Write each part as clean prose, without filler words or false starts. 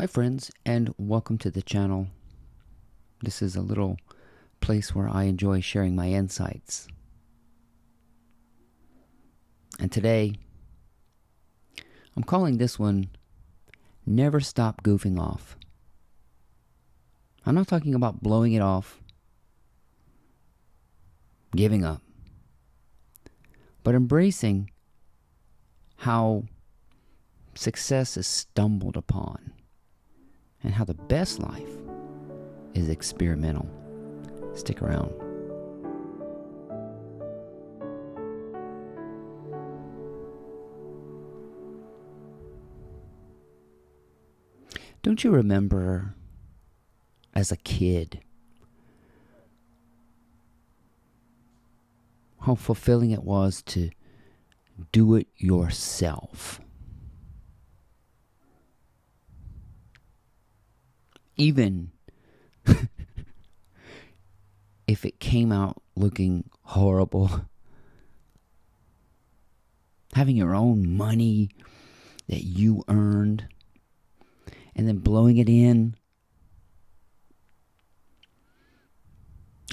Hi friends, and welcome to the channel. This is a little place where I enjoy sharing my insights. And today, I'm calling this one, Never Stop Goofing Off. I'm not talking about blowing it off, giving up, but embracing how success is stumbled upon and how the best life is experimental. Stick around. Don't you remember as a kid how fulfilling it was to do it yourself? Even if it came out looking horrible. Having your own money that you earned and then blowing it in,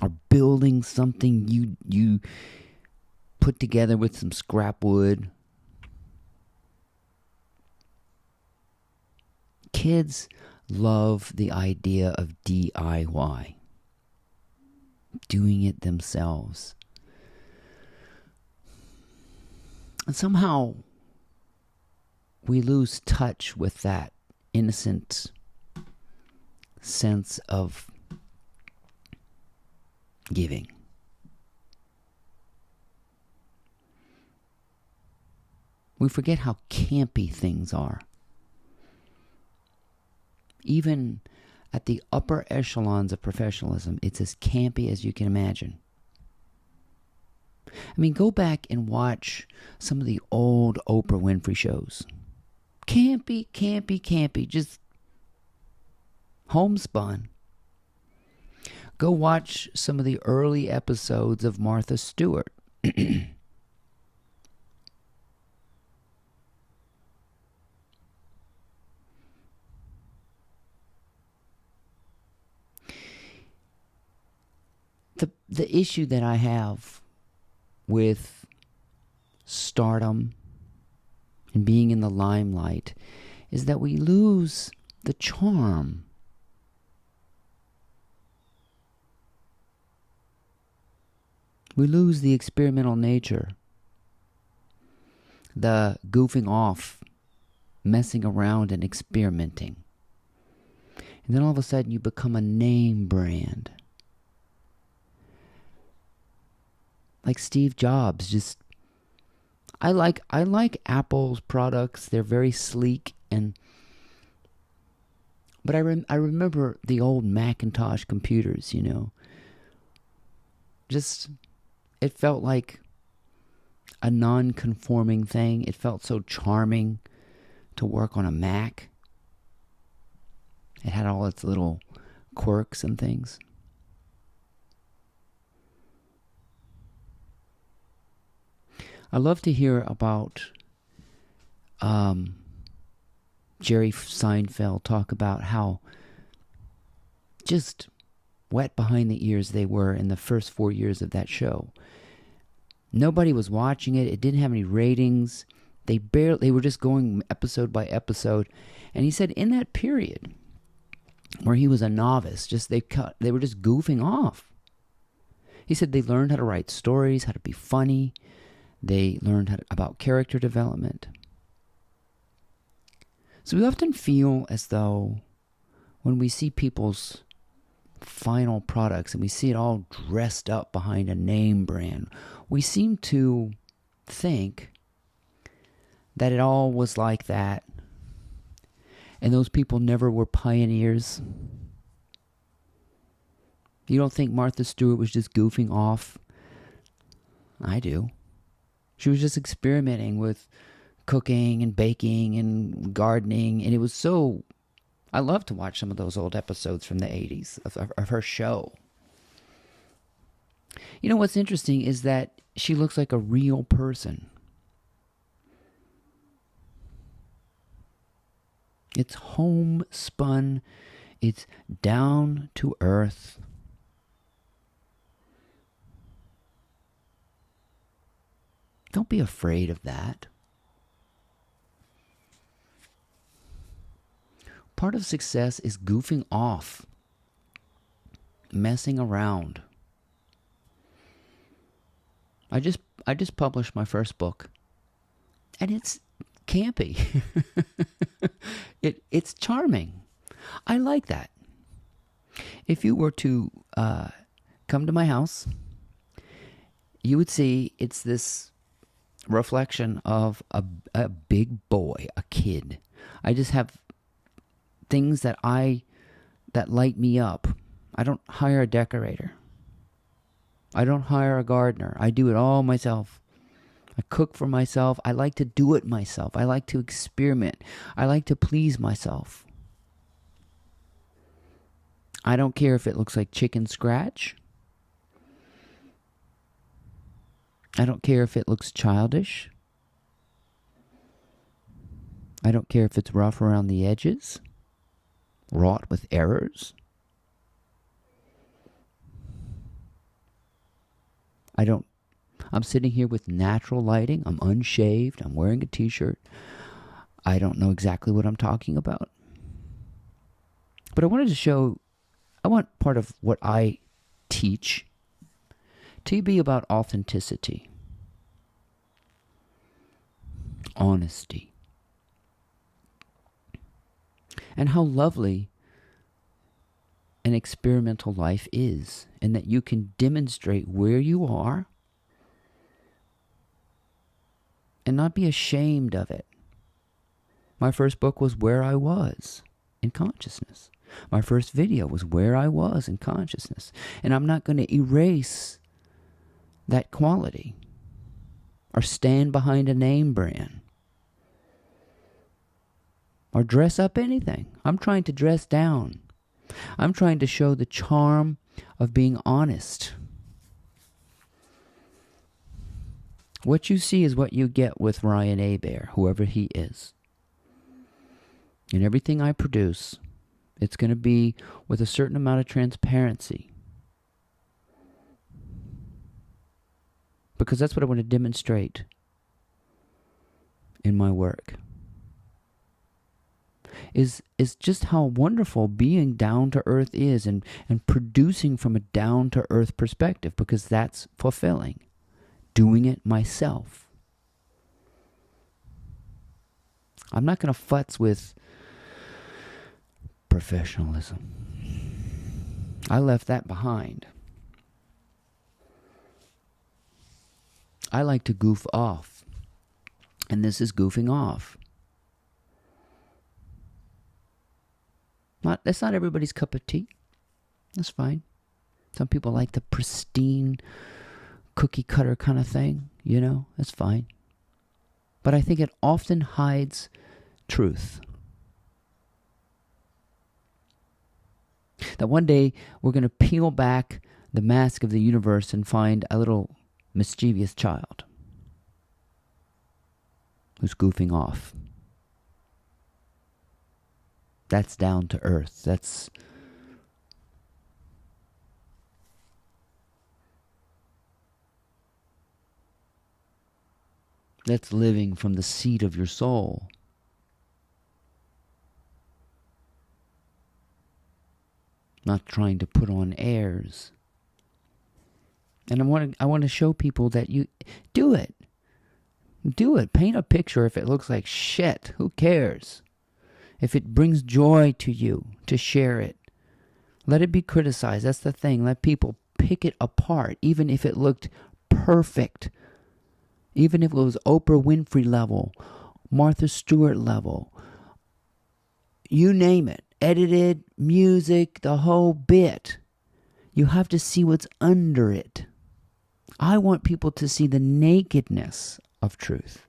or building something you put together with some scrap wood. Kids love the idea of DIY, doing it themselves. And somehow we lose touch with that innocent sense of giving. We forget how campy things are. Even at the upper echelons of professionalism, it's as campy as you can imagine. I mean, go back and watch some of the old Oprah Winfrey shows. Campy, campy, campy, just homespun. Go watch some of the early episodes of Martha Stewart. The issue that I have with stardom and being in the limelight is that we lose the charm. We lose the experimental nature, the goofing off, messing around and experimenting. And then all of a sudden you become a name brand. Like Steve Jobs, I like Apple's products. They're very sleek, but I remember the old Macintosh computers, it felt like a non-conforming thing. It felt so charming to work on a Mac. It had all its little quirks and things. I love to hear about Jerry Seinfeld talk about how just wet behind the ears they were in the first 4 years of that show. Nobody was watching it. It didn't have any ratings. They were just going episode by episode. And he said in that period where he was a novice, they were just goofing off. He said they learned how to write stories, how to be funny. They learned about character development. So we often feel as though when we see people's final products and we see it all dressed up behind a name brand, we seem to think that it all was like that and those people never were pioneers. You don't think Martha Stewart was just goofing off? I do. She was just experimenting with cooking and baking and gardening. And it was so... I love to watch some of those old episodes from the 80s of her show. You know what's interesting is that she looks like a real person. It's homespun. It's down to earth. Don't be afraid of that. Part of success is goofing off, messing around. I just published my first book, and it's campy. It's charming. I like that. If you were to come to my house, you would see it's this reflection of a big boy, a kid. I just have things that light me up. I don't hire a decorator. I don't hire a gardener. I do it all myself. I cook for myself. I like to do it myself. I like to experiment. I like to please myself. I don't care if it looks like chicken scratch. I don't care if it looks childish. I don't care if it's rough around the edges, wrought with errors. I'm sitting here with natural lighting. I'm unshaved. I'm wearing a t-shirt. I don't know exactly what I'm talking about. But I want part of what I teach to be about authenticity, honesty, and how lovely an experimental life is, and that you can demonstrate where you are and not be ashamed of it. My first book was where I was in consciousness. My first video was where I was in consciousness. And I'm not going to erase that quality or stand behind a name brand or dress up anything. I'm trying to dress down. I'm trying to show the charm of being honest. What you see is what you get with Ryan Hebert, whoever he is. And everything I produce, it's going to be with a certain amount of transparency. Because that's what I want to demonstrate in my work. Is just how wonderful being down to earth is, and producing from a down to earth perspective, because that's fulfilling. Doing it myself. I'm not going to futz with professionalism. I left that behind. I like to goof off. And this is goofing off. That's not everybody's cup of tea. That's fine. Some people like the pristine cookie cutter kind of thing, that's fine. But I think it often hides truth. That one day we're going to peel back the mask of the universe and find a little mischievous child who's goofing off. That's down to earth. That's living from the seat of your soul. Not trying to put on airs. And I want to show people that you do it. Do it. Paint a picture. If it looks like shit, who cares? If it brings joy to you, to share it. Let it be criticized. That's the thing. Let people pick it apart, even if it looked perfect. Even if it was Oprah Winfrey level, Martha Stewart level, you name it, edited, music, the whole bit. You have to see what's under it. I want people to see the nakedness of truth.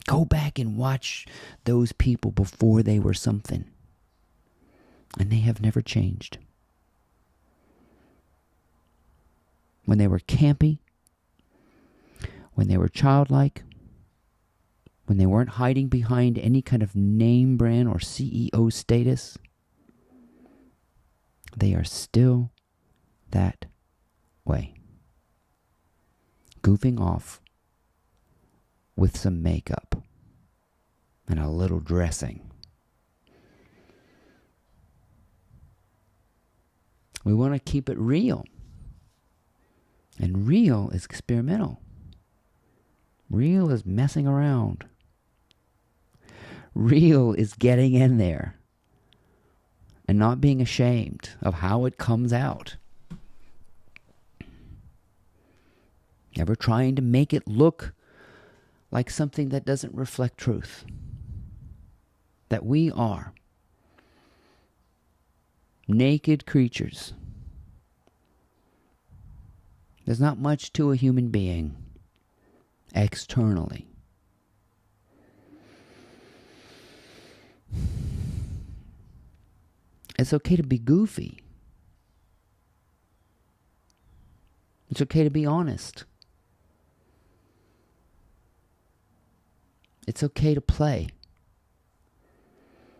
Go back and watch those people before they were something. And they have never changed. When they were campy, when they were childlike, when they weren't hiding behind any kind of name brand or CEO status, they are still that way. Goofing off with some makeup and a little dressing. We want to keep it real. And real is experimental. Real is messing around. Real is getting in there and not being ashamed of how it comes out. Never trying to make it look like something that doesn't reflect truth. That we are naked creatures. There's not much to a human being externally. It's okay to be goofy. It's okay to be honest. It's okay to play.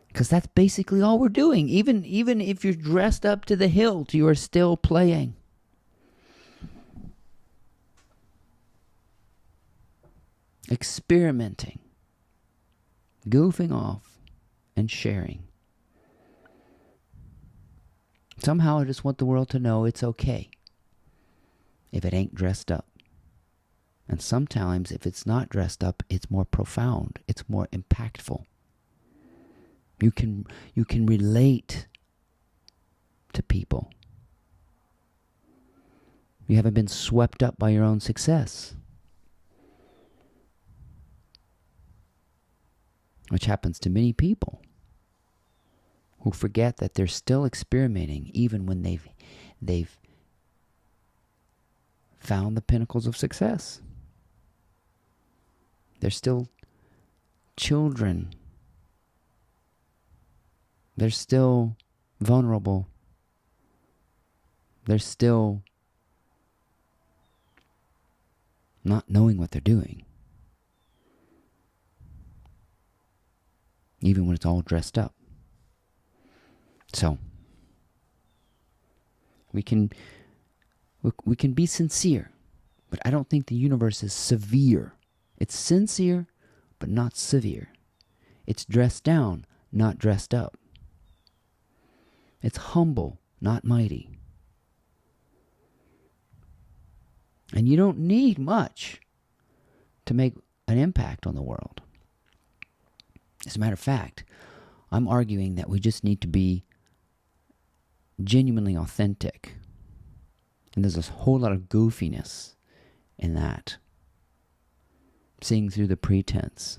Because that's basically all we're doing. Even if you're dressed up to the hilt, you are still playing. Experimenting. Goofing off and sharing. Somehow I just want the world to know it's okay if it ain't dressed up. And sometimes if it's not dressed up, it's more profound. It's more impactful. You can relate to people. You haven't been swept up by your own success. Which happens to many people who forget that they're still experimenting even when they've found the pinnacles of success. They're still children. They're still vulnerable. They're still not knowing what they're doing. Even when it's all dressed up. So, we can be sincere, but I don't think the universe is severe. It's sincere, but not severe. It's dressed down, not dressed up. It's humble, not mighty. And you don't need much to make an impact on the world. As a matter of fact, I'm arguing that we just need to be genuinely authentic. And there's a whole lot of goofiness in that. Seeing through the pretense.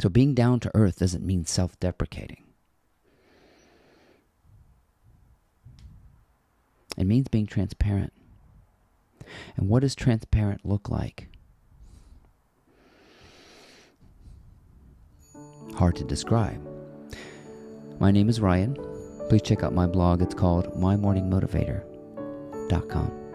So being down to earth doesn't mean self-deprecating. It means being transparent. And what does transparent look like? Hard to describe. My name is Ryan. Please check out my blog. It's called mymorningmotivator.com.